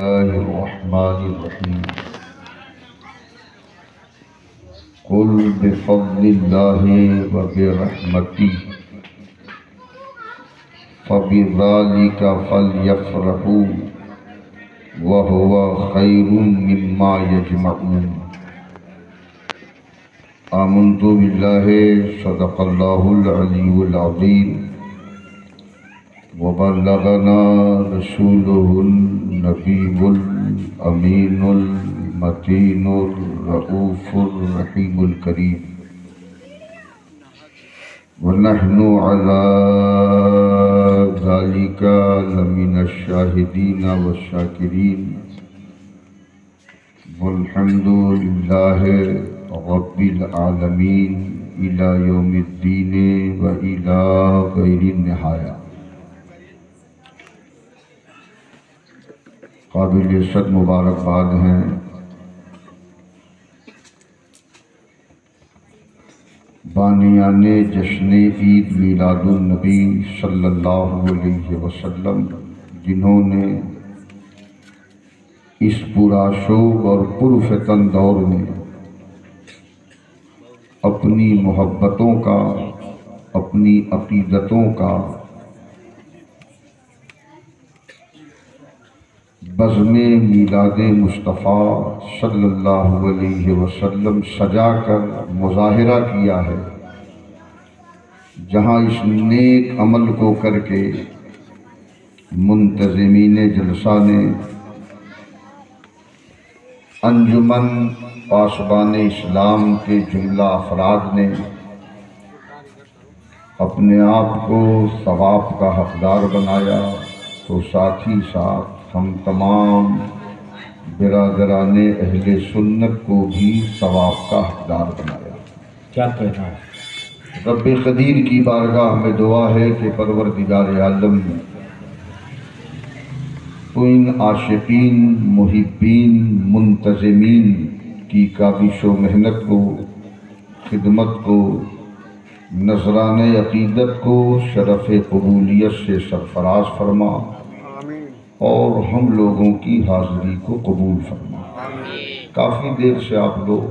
الله الرحمن الرحيم قل بفضل الله وبرحمته فبذلك فليفرحوا وهو خير مما يجمعون آمنت بالله صدق الله العلي العظيم وبلغنا رسوله النبي الأمين المتين الرؤوف الرحيم الكريم ونحن على ذلك لمن الشاهدين والشاكرين والحمد لله رب العالمين إلى يوم الدين وإلى غير النهاية. قابل صد مبارکباد ہیں بانیان جشن عید میلاد النبی صلی اللہ علیہ وسلم، جنہوں نے اس پرآشوب اور پرفتن دور میں اپنی محبتوں کا، اپنی عقیدتوں کا بزم میلاد مصطفیٰ صلی اللہ علیہ وسلم سجا کر مظاہرہ کیا ہے، جہاں اس نیک عمل کو کر کے منتظمین جلسہ نے، انجمن پاسبان اسلام کے جملہ افراد نے اپنے آپ کو ثواب کا حقدار بنایا، تو ساتھ ہی ساتھ ہم تمام برادران اہل سنت کو بھی ثواب کا حقدار بنایا۔ کیا کہنا ہے؟ رب قدیر کی بارگاہ میں دعا ہے کہ پروردگار عالم تو ان عاشقین، محبین، منتظمین کی کاوش و محنت کو، خدمت کو، نذران عقیدت کو شرف قبولیت سے سرفراز فرما اور ہم لوگوں کی حاضری کو قبول فرما۔ کافی دیر سے آپ لوگ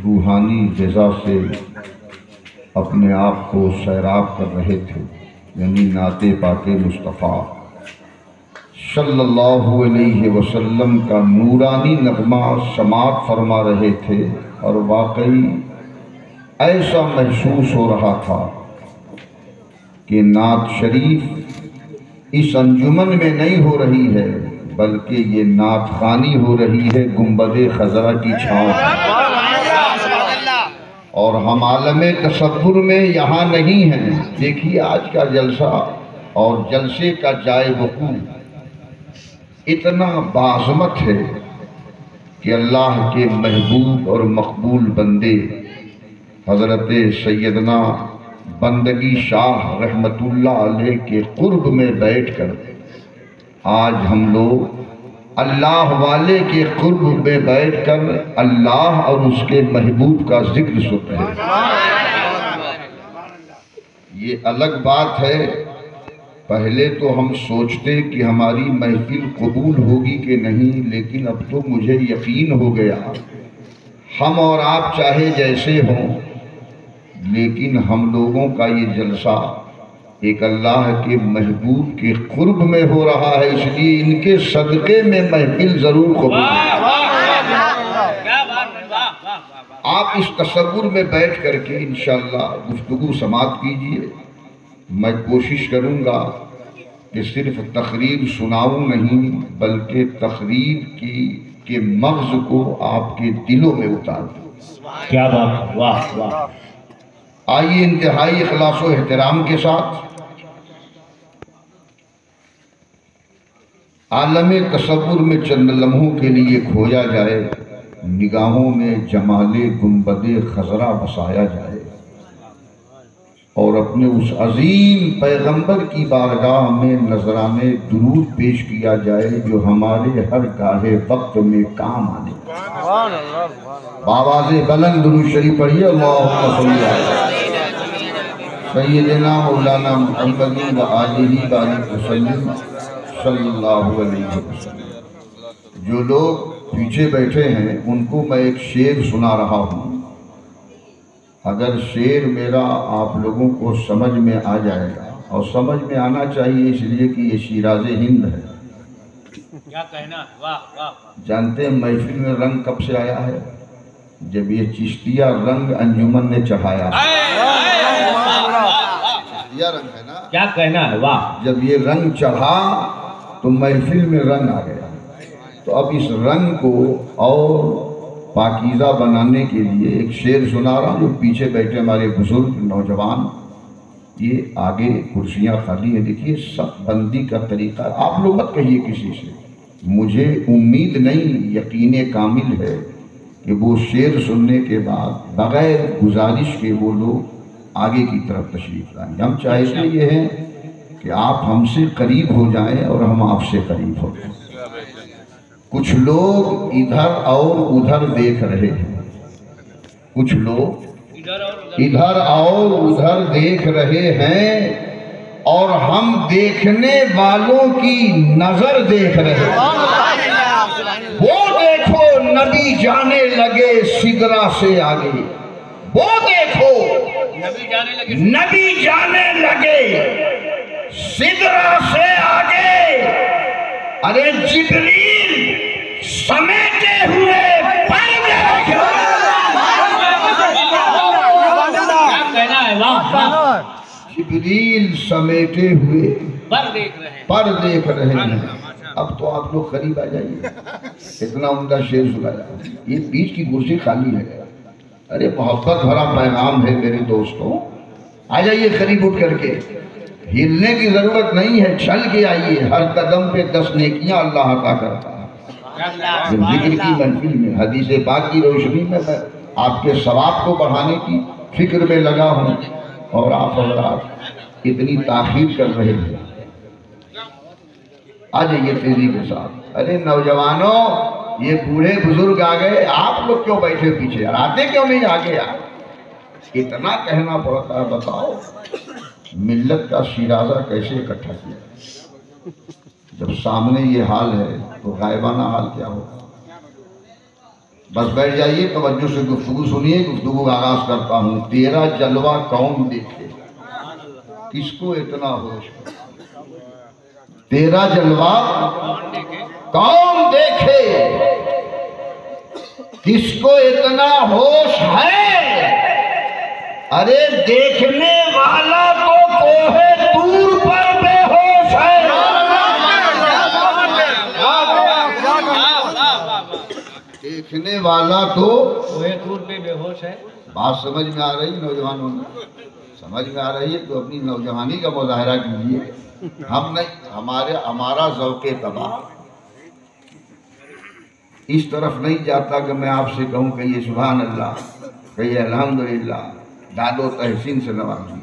روحانی غذا سے اپنے آپ کو سیراب کر رہے تھے، یعنی نعت پاک مصطفیٰ صلی اللہ علیہ وسلم کا نورانی نغمہ سماعت فرما رہے تھے، اور واقعی ایسا محسوس ہو رہا تھا کہ نعت شریف اس انجمن میں نہیں ہو رہی ہے، بلکہ یہ نعت خوانی ہو رہی ہے گنبد خضرا کی چھاؤں، اور ہم عالم تصور میں یہاں نہیں ہیں۔ دیکھیے آج کا جلسہ اور جلسے کا جائے وقوع اتنا باعظمت ہے کہ اللہ کے محبوب اور مقبول بندے حضرت سیدنا بندگی شاہ رحمت اللہ علیہ کے قرب میں بیٹھ کر آج ہم لوگ اللہ والے کے قرب میں بیٹھ کر اللہ اور اس کے محبوب کا ذکر سن رہے ہیں۔ یہ الگ بات ہے، پہلے تو ہم سوچتے کہ ہماری محفل قبول ہوگی کہ نہیں، لیکن اب تو مجھے یقین ہو گیا ہم اور آپ چاہے جیسے ہوں، لیکن ہم لوگوں کا یہ جلسہ ایک اللہ کے محبوب کے قرب میں ہو رہا ہے، اس لیے ان کے صدقے میں محفل ضرور قبول ہے۔ آپ اس تصور میں بیٹھ کر کے انشاءاللہ گفتگو سماعت کیجئے۔ میں کوشش کروں گا کہ صرف تقریر سناؤں نہیں، بلکہ تقریر کے مغز کو آپ کے دلوں میں اتار دوں۔ کیا بات ہے، واہ واہ۔ آئیے انتہائی اخلاص و احترام کے ساتھ عالم تصور میں چند لمحوں کے لیے کھویا جائے، نگاہوں میں جمال گنبد خضرا بسایا جائے، اور اپنے اس عظیم پیغمبر کی بارگاہ میں نذران درود پیش کیا جائے جو ہمارے ہر گاہے وقت میں کام آنے۔ بآواز بلند درود شریف پڑھیے، اللہم صلی علی سیدنا مولانا محمد و آلہ وسلم صلی اللہ علیہ وسلم۔ جو لوگ پیچھے بیٹھے ہیں ان کو میں ایک شعر سنا رہا ہوں، اگر شعر میرا آپ لوگوں کو سمجھ میں آ جائے گا، اور سمجھ میں آنا چاہیے اس لیے کہ یہ شیراز ہند ہے۔ کیا کہنا ہے؟ واہ واہ۔ جانتے ہیں محفل میں رنگ کب سے آیا ہے؟ جب یہ چشتیہ رنگ انجمن نے چڑھایا۔ چشتیہ رنگ ہے نا؟ کیا کہنا ہے؟ واہ۔ جب یہ رنگ چڑھا تو محفل میں رنگ آ گیا۔ تو اب اس رنگ کو اور پاکیزہ بنانے کے لیے ایک شعر سنا رہا ہوں۔ جو پیچھے بیٹھے ہمارے بزرگ نوجوان، یہ آگے کرسیاں خالی ہیں، دیکھیے صف بندی کا طریقہ۔ آپ لوگ مت کہیے کسی سے، مجھے امید نہیں، یقین کامل ہے کہ وہ شعر سننے کے بعد بغیر گزارش کے وہ لوگ آگے کی طرف تشریف لائیں گے۔ ہم چاہتے یہ ہیں کہ آپ ہم سے قریب ہو جائیں اور ہم آپ سے قریب ہو جائیں۔ کچھ لوگ ادھر اور ادھر دیکھ رہے ہیں، کچھ لوگ ادھر اور ادھر دیکھ رہے ہیں، اور ہم دیکھنے والوں کی نظر دیکھ رہے ہیں۔ وہ دیکھو نبی جانے لگے سدرا سے آگے، وہ دیکھو نبی جانے لگے سدرا سے آگے، ارے جبریل سمیٹے ہوئے پر دیکھ جبریل سمیٹے ہوئے پر دیکھ رہے ہیں۔ اب تو آپ لوگ قریب آ جائیے، اتنا عمدہ شعر سنایا۔ یہ بیچ کی کرسی خالی ہے، ارے محبت بھرا پیغام ہے میرے دوستوں، آ جائیے قریب اٹھ کر کے۔ ہلنے کی ضرورت نہیں ہے، چل کے آئیے، ہر قدم پہ 10 نیکیاں اللہ عطا کرتا ہے۔ ذکر کی محفل میں، حدیث پاک کی روشنی میں میں آپ کے ثواب کو بڑھانے کی فکر میں لگا ہوں، اور آپ حضرات اتنی تاخیر کر رہے ہیں۔ آ جائیے تیزی کے ساتھ۔ ارے نوجوانوں، یہ بوڑھے بزرگ آ گئے، آپ لوگ کیوں بیٹھے پیچھے یار؟ آتے کیوں نہیں آگے یار؟ اتنا کہنا پڑتا ہے، بتاؤ ملت کا شیرازہ کیسے اکٹھا کیا؟ جب سامنے یہ حال ہے تو غائبانہ حال کیا ہوگا؟ بس بیٹھ جائیے، توجہ سے گفتگو سنیے۔ گفتگو آغاز کرتا ہوں۔ تیرا جلوہ کون دیکھے، کس کو اتنا ہوش ہے؟ تیرا جلوہ کون دیکھے، کس کو اتنا ہوش ہے؟ ارے دیکھنے والا تو کوہ طور پر بے ہوش ہے۔ دیکھنے والا تو کوہ طور پہ بے ہوش ہے۔ بات سمجھ میں آ رہی نوجوانوں نے؟ سمجھ میں آ رہی ہے تو اپنی نوجوانی کا مظاہرہ کیجیے۔ ہم نہیں، ہمارا ذوق تباہ اس طرف نہیں جاتا کہ میں آپ سے کہوں کہ یہ سبحان اللہ، کہ یہ الحمدللہ، داد و تحسین سے نوازی۔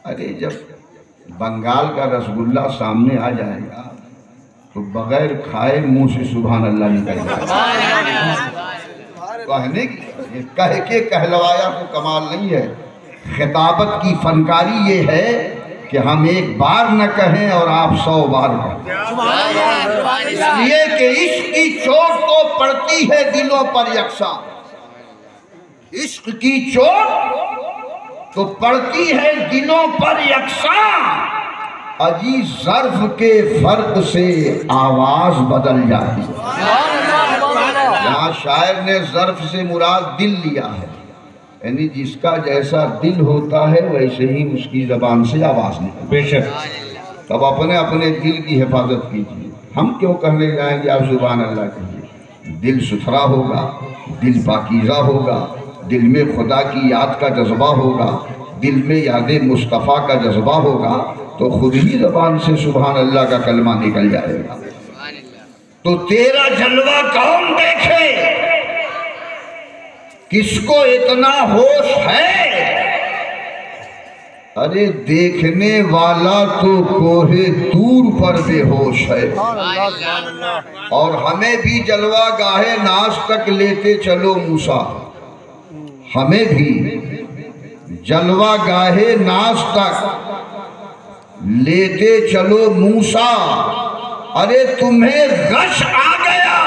ارے جب بنگال کا رسگلہ سامنے آ جائے گا تو بغیر کھائے منہ سے سبحان اللہ نکل جائے گا۔ کہنے کی کہہ کے کہلوایا تو کمال نہیں ہے، خطابت کی فنکاری یہ ہے کہ ہم ایک بار نہ کہیں اور آپ 100 بار کہیں، اس لیے کہ عشق کی چوٹ تو پڑتی ہے دلوں پر یکساں، عشق کی چوٹ تو پڑتی ہے دلوں پر یکساں، اجی ظرف کے فرق سے آواز بدل جاتی ہے۔ یہاں شاعر نے ظرف سے مراد دل لیا ہے، یعنی جس کا جیسا دل ہوتا ہے ویسے ہی اس کی زبان سے آواز نکلتی ہے۔ بے شک۔ تب اپنے اپنے دل کی حفاظت کیجیے۔ ہم کیوں کہنے جائیں گے آپ سبحان اللہ کہیے؟ دل ستھرا ہوگا، دل پاکیزہ ہوگا، دل میں خدا کی یاد کا جذبہ ہوگا، دل میں یاد مصطفیٰ کا جذبہ ہوگا تو خود ہی زبان سے سبحان اللہ کا کلمہ نکل جائے گا۔ تو تیرا جلوہ کون دیکھے، کس کو اتنا ہوش ہے؟ ارے دیکھنے والا تو کوہ طور پر بے ہوش ہے، اور ہمیں بھی جلوہ گاہ ناز تک لیتے چلو موسیٰ، ہمیں بھی جلوہ گاہ ناز تک لیتے چلو موسیٰ، ارے تمہیں غش آ گیا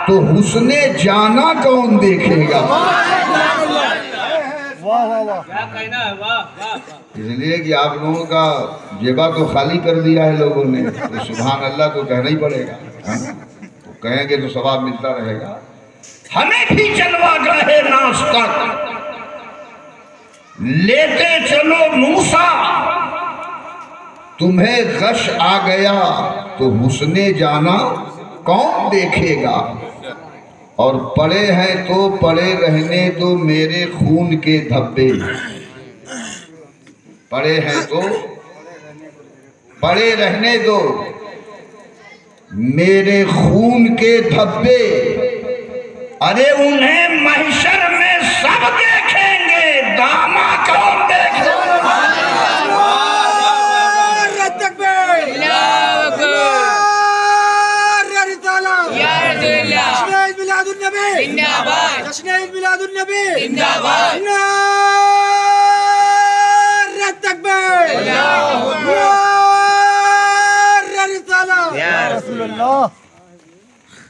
تو حسن جانا کون دیکھے گا؟ کیا کہنا ہے؟ واہ واہ واہ. اس لیے کہ آپ لوگوں کا جیبا تو خالی کر دیا ہے لوگوں نے، تو سبحان اللہ تو کہنا ہی پڑے گا. تو کہیں گے تو ثواب ملتا رہے گا. ہمیں بھی جلوہ گاہ ناز تک لیتے چلو موسیٰ، تمہیں غش آ گیا تو حسن جانا کون دیکھے گا؟ اور پڑے ہیں تو پڑے رہنے دو میرے خون کے دھبے. پڑے ہیں تو پڑے رہنے دو میرے خون کے دھبے، ارے انہیں محشر میں سب دیکھیں گے، داما کون دیکھیں گے؟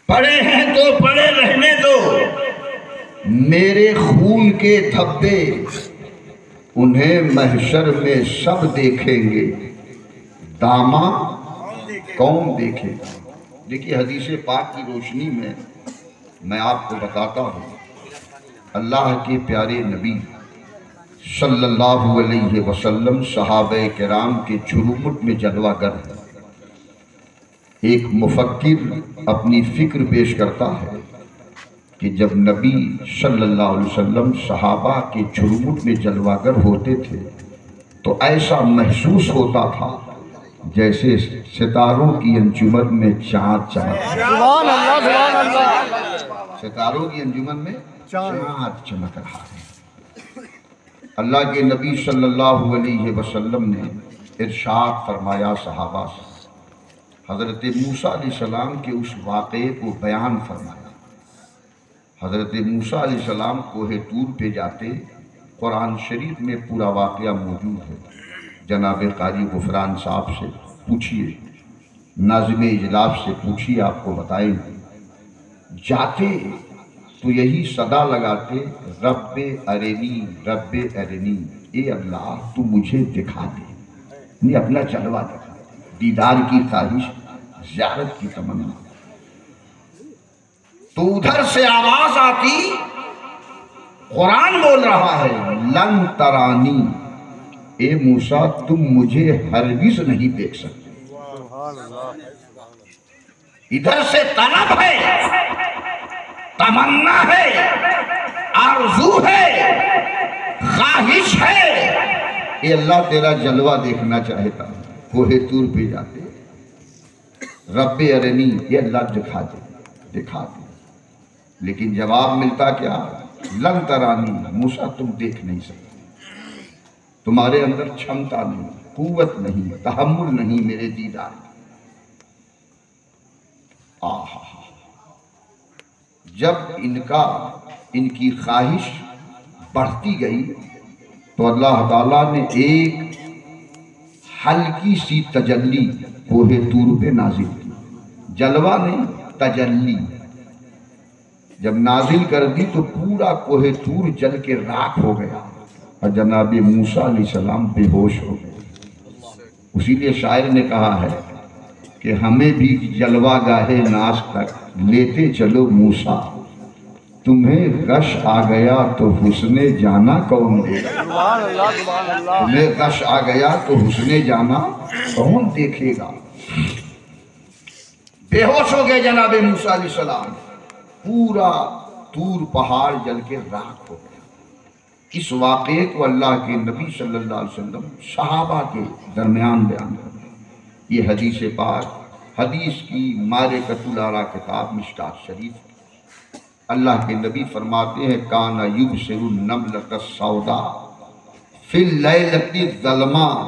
پڑے ہیں تو پڑے رہنے دو میرے خون کے دھبے، انہیں محشر میں سب دیکھیں گے، داما کون دیکھے گا؟ دیکھیے حدیث پاک کی روشنی میں آپ کو بتاتا ہوں، اللہ کے پیارے نبی صلی اللہ علیہ وسلم صحابہ کرام کے جھرومٹ میں جلوہ گر. ایک مفکر اپنی فکر پیش کرتا ہے کہ جب نبی صلی اللہ علیہ وسلم صحابہ کے جھرومٹ میں جلوہ گر ہوتے تھے تو ایسا محسوس ہوتا تھا جیسے ستاروں کی انجمن میں چاند چمک. ستاروں کی انجمن میں چاند چمک رہا ہے. اللہ کے نبی صلی اللہ علیہ وسلم نے ارشاد فرمایا صحابہ سے، حضرت موسیٰ علیہ السلام کے اس واقعے کو بیان فرمایا. حضرت موسیٰ علیہ السلام کوہ طور پہ جاتے، قرآن شریف میں پورا واقعہ موجود ہے. جناب قاری غفران صاحب سے پوچھئے، ناظم اجلاس سے پوچھئے، آپ کو بتائیں. جاتے تو یہی صدا لگاتے، رب ارنی رب ارنی، اے اللہ تو مجھے دکھا دے. نہیں اپنا جلوہ دکھا، دیدار کی خواہش، زیارت کی تمنا. تو ادھر سے آواز آتی، قرآن بول رہا ہے، لن ترانی، اے موسیٰ تم مجھے ہرگز نہیں دیکھ سکتے. ادھر سے طلب ہے، تمنا ہے، آرزو ہے، خواہش ہے، اے اللہ تیرا جلوہ دیکھنا چاہتا ہوں. کوہ طور پہ جاتے، رب ارنی، اے اللہ دکھا دے دکھا دے. لیکن جواب ملتا کیا؟ لن ترانی، موسیٰ تم دیکھ نہیں سکتے، تمہارے اندر چھمتا نہیں، قوت نہیں، تحمل نہیں میرے دیدار. جب ان کی خواہش بڑھتی گئی تو اللہ تعالیٰ نے ایک ہلکی سی تجلی کوہ طور پہ نازل کی. جلوہ نہیں، تجلی جب نازل کر دی تو پورا کوہ طور جل کے راکھ ہو گیا اور جناب موسیٰ علیہ السلام بے ہوش ہو گئے. اسی لیے شاعر نے کہا ہے کہ ہمیں بھی جلوہ گاہ ناز تک لیتے چلو موسیٰ، تمہیں غش آ گیا تو حسن جانا کون دیکھے گا؟ تمہیں غش آ گیا تو حسن جانا کون دیکھے گا؟ بے ہوش ہو گئے جناب موسیٰ علیہ السلام، پورا طور پہاڑ جل کے راکھ ہو گیا. اس واقعے کو اللہ کے نبی صلی اللہ علیہ وسلم صحابہ کے درمیان بیان کرتے ہیں. یہ حدیث پاک، حدیث کی معرکۃ الآراء کتاب مشکوٰۃ شریف. اللہ کے نبی فرماتے ہیں، کانا یبصر النملۃ السوداء فی اللیلۃ الظلماء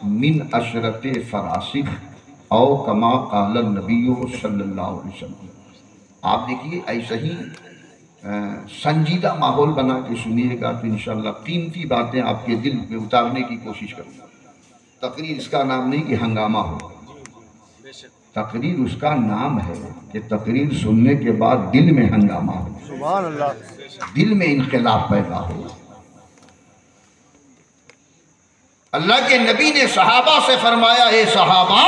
من عشرۃ فراسخ او کما قال النبی صلی اللہ علیہ وسلم. آپ دیکھیے ایسا ہی سنجیدہ ماحول بنا کے سنیے گا تو انشاءاللہ قیمتی باتیں آپ کے دل میں اتارنے کی کوشش کروں گا. تقریر اس کا نام نہیں کہ ہنگامہ ہو، تقریر اس کا نام ہے کہ تقریر سننے کے بعد دل میں ہنگامہ ہو، سبحان اللہ. دل میں انقلاب پیدا ہو. اللہ کے نبی نے صحابہ سے فرمایا، اے صحابہ